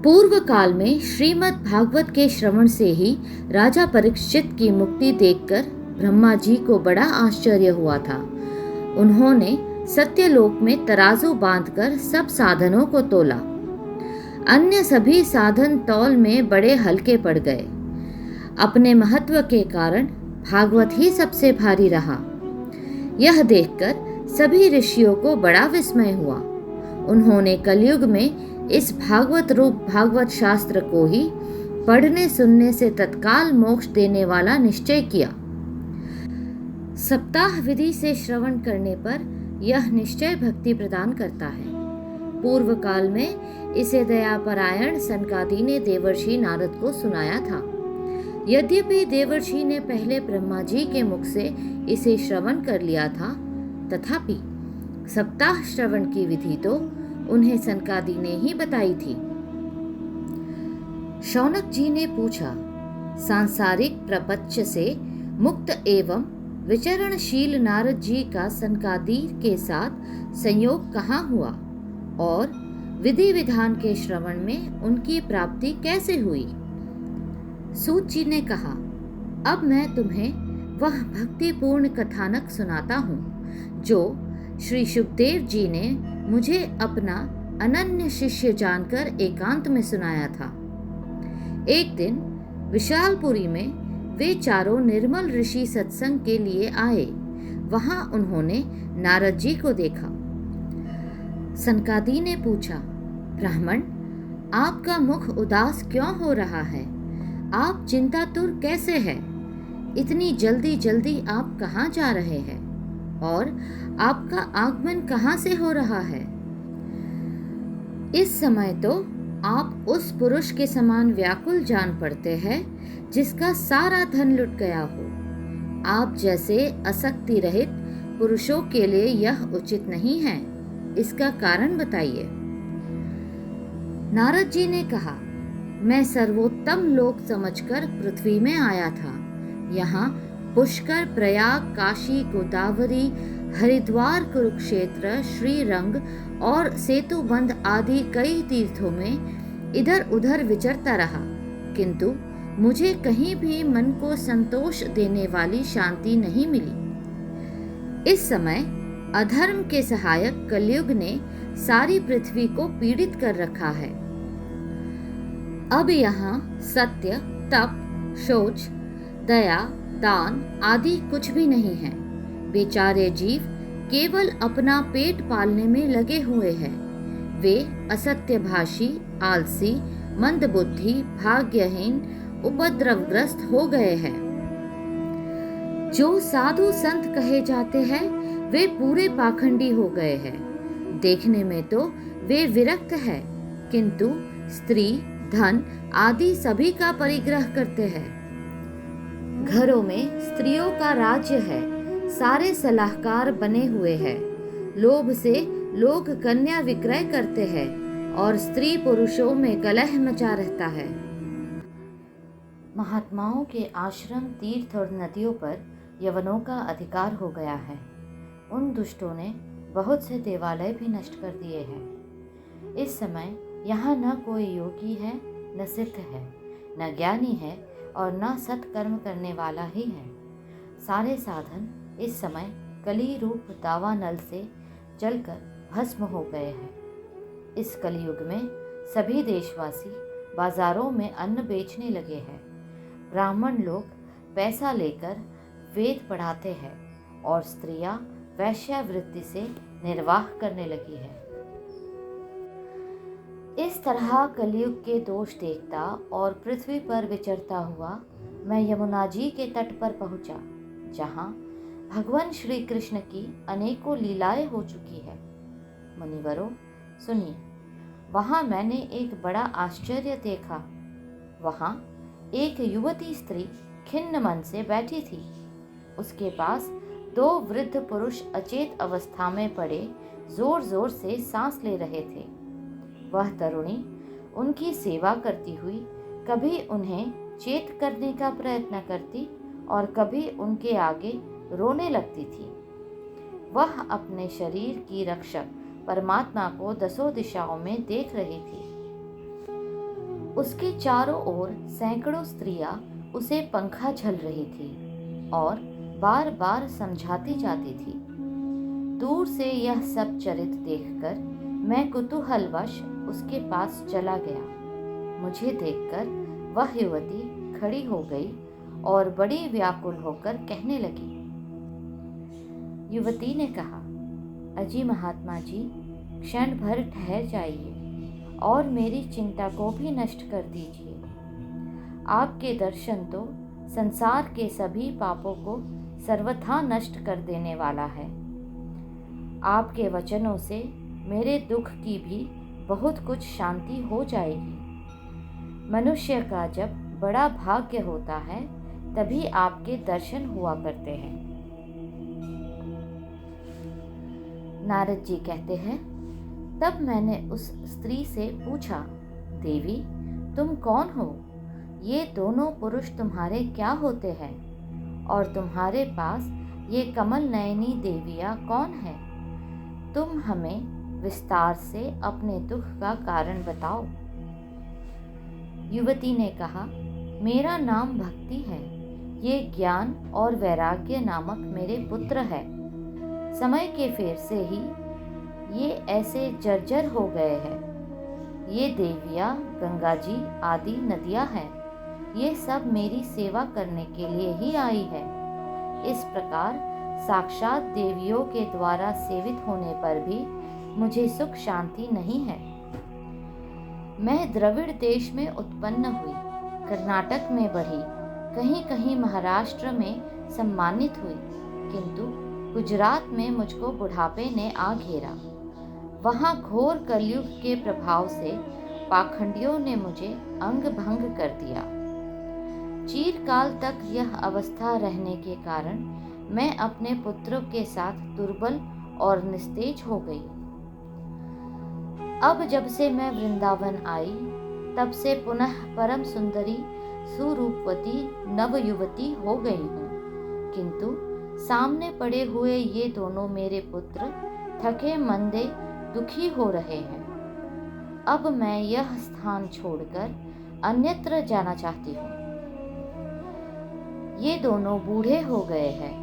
पूर्व काल में श्रीमद् भागवत के श्रवण से ही राजा परीक्षित की मुक्ति देखकर ब्रह्मा जी को बड़ा आश्चर्य हुआ था। उन्होंने सत्यलोक में तराजू बांधकर सब साधनों को तोला। अन्य सभी साधन तौल में बड़े हल्के पड़ गए। अपने महत्व के कारण भागवत ही सबसे भारी रहा। यह देखकर सभी ऋषियों को बड़ा विस्मय हुआ। उन्होंने कलयुग में इस भागवत रूप भागवत शास्त्र को ही पढ़ने सुनने से तत्काल मोक्ष देने वाला निश्चय किया। सप्ताह विधि से श्रवण करने पर यह निश्चय भक्ति प्रदान करता है। पूर्व काल में इसे दयापरायण सनकादि ने देवर्षि नारद को सुनाया था। यद्यपि देवर्षि ने पहले ब्रह्मा जी के मुख से इसे श्रवण कर लिया था, तथापि सप्ताह श्रवण की विधि तो उन्हें सनकादि ने ही बताई थी। शौनक जी ने पूछा, सांसारिक प्रपंच से मुक्त एवं विचरणशील नारद जी का सनकादि के साथ संयोग कहाँ हुआ और विधि विधान के श्रवण में उनकी प्राप्ति कैसे हुई? सूत जी ने कहा, अब मैं तुम्हें वह भक्तिपूर्ण कथानक सुनाता हूँ जो श्री शुकदेव जी ने मुझे अपना अनन्य शिष्य जानकर एकांत में सुनाया था। एक दिन विशालपुरी में वे चारों निर्मल ऋषि सत्संग के लिए आए। वहां उन्होंने नारद जी को देखा। सनकादि ने पूछा, ब्राह्मण, आपका मुख उदास क्यों हो रहा है? आप चिंतातुर कैसे हैं? इतनी जल्दी जल्दी आप कहाँ जा रहे हैं और आपका आगमन कहाँ से हो रहा है? इस समय तो आप उस पुरुष के समान व्याकुल जान पड़ते हैं जिसका सारा धन लुट गया हो। आप जैसे आसक्ति रहित पुरुषों के लिए यह उचित नहीं है। इसका कारण बताइए। नारद जी ने कहा, मैं सर्वोत्तम लोक समझकर पृथ्वी में आया था। यहाँ पुष्कर, प्रयाग, काशी, गोदावरी, हरिद्वार, कुरुक्षेत्र, श्रीरंग और सेतुबंध आदि कई तीर्थों में इधर उधर विचरता रहा, किंतु मुझे कहीं भी मन को संतोष देने वाली शांति नहीं मिली। इस समय अधर्म के सहायक कलयुग ने सारी पृथ्वी को पीड़ित कर रखा है। अब यहाँ सत्य, तप, शौच, दया, दान आदि कुछ भी नहीं है। बेचारे जीव केवल अपना पेट पालने में लगे हुए हैं। वे असत्यभाषी, आलसी, मंदबुद्धि, भाग्यहीन, उपद्रवग्रस्त हो गए हैं। जो साधु संत कहे जाते हैं वे पूरे पाखंडी हो गए हैं। देखने में तो वे विरक्त हैं, किंतु स्त्री, धन आदि सभी का परिग्रह करते हैं। घरों में स्त्रियों का राज्य है। सारे सलाहकार बने हुए हैं। लोभ से लोग कन्या विक्रय करते हैं और स्त्री पुरुषों में कलह मचा रहता है। महात्माओं के आश्रम, तीर्थ और नदियों पर यवनों का अधिकार हो गया है। उन दुष्टों ने बहुत से देवालय भी नष्ट कर दिए हैं। इस समय यहाँ न कोई योगी है, न सिद्ध है, न ज्ञानी है और न सत्कर्म करने वाला ही है। सारे साधन इस समय कली रूप दावानल से जलकर भस्म हो गए हैं। इस कलयुग में सभी देशवासी बाजारों में अन्न बेचने लगे हैं। ब्राह्मण लोग पैसा लेकर वेद पढ़ाते हैं और स्त्रियां वैश्यावृत्ति से निर्वाह करने लगी है। इस तरह कलयुग के दोष देखता और पृथ्वी पर विचरता हुआ मैं यमुना जी के तट पर पहुंचा, जहां भगवान श्री कृष्ण की अनेकों लीलाएं हो चुकी है। मुनिवरों, सुनिए, वहां मैंने एक बड़ा आश्चर्य देखा। वहां एक युवती स्त्री खिन्न मन से बैठी थी। उसके पास दो वृद्ध पुरुष अचेत अवस्था में पड़े जोर जोर से सांस ले रहे थे। वह तरुणी उनकी सेवा करती हुई कभी उन्हें चेत करने का प्रयत्न करती और कभी उनके आगे रोने लगती थी। वह अपने शरीर की रक्षक परमात्मा को दसों दिशाओं में देख रही थी। उसके चारों ओर सैकड़ों स्त्रियां उसे पंखा झल रही थी और बार बार समझाती जाती थी। दूर से यह सब चरित देखकर मैं कुतूहलवश उसके पास चला गया। मुझे देखकर वह युवती खड़ी हो गई और बड़ी व्याकुल होकर कहने लगी। युवती ने कहा, अजी महात्मा जी, क्षण भर ठहर जाइए और मेरी चिंता को भी नष्ट कर दीजिए। आपके दर्शन तो संसार के सभी पापों को सर्वथा नष्ट कर देने वाला है। आपके वचनों से मेरे दुख की भी बहुत कुछ शांति हो जाएगी। मनुष्य का जब बड़ा भाग्य होता है तभी आपके दर्शन हुआ करते हैं। नारद जी कहते हैं, तब मैंने उस स्त्री से पूछा, देवी तुम कौन हो? ये दोनों पुरुष तुम्हारे क्या होते हैं? और तुम्हारे पास ये कमल नयनी देवियाँ कौन है? तुम हमें विस्तार से अपने दुख का कारण बताओ। युवती ने कहा, मेरा नाम भक्ति है। ये ज्ञान और वैराग्य नामक मेरे पुत्र है। समय के फेर से ही ये ऐसे जर्जर हो गए हैं। ये देवियाँ गंगा जी आदि नदियाँ हैं। ये सब मेरी सेवा करने के लिए ही आई है। इस प्रकार साक्षात देवियों के द्वारा सेवित होने पर भी मुझे सुख शांति नहीं है। मैं द्रविड़ देश में उत्पन्न हुई, कर्नाटक में बढ़ी, कहीं कहीं महाराष्ट्र में सम्मानित हुई, किंतु गुजरात में मुझको बुढ़ापे ने आ घेरा। वहाँ घोर कलयुग के प्रभाव से पाखंडियों ने मुझे अंग भंग कर दिया। चीरकाल तक यह अवस्था रहने के कारण मैं अपने पुत्रों के साथ दुर्बल और निस्तेज हो गई। अब जब से मैं वृंदावन आई तब से पुनः परम सुंदरी सुरूपवती नवयुवती हो गई हूँ, किंतु सामने पड़े हुए ये दोनों मेरे पुत्र थके मंदे दुखी हो रहे हैं। अब मैं यह स्थान छोड़कर अन्यत्र जाना चाहती हूँ। ये दोनों बूढ़े हो गए हैं।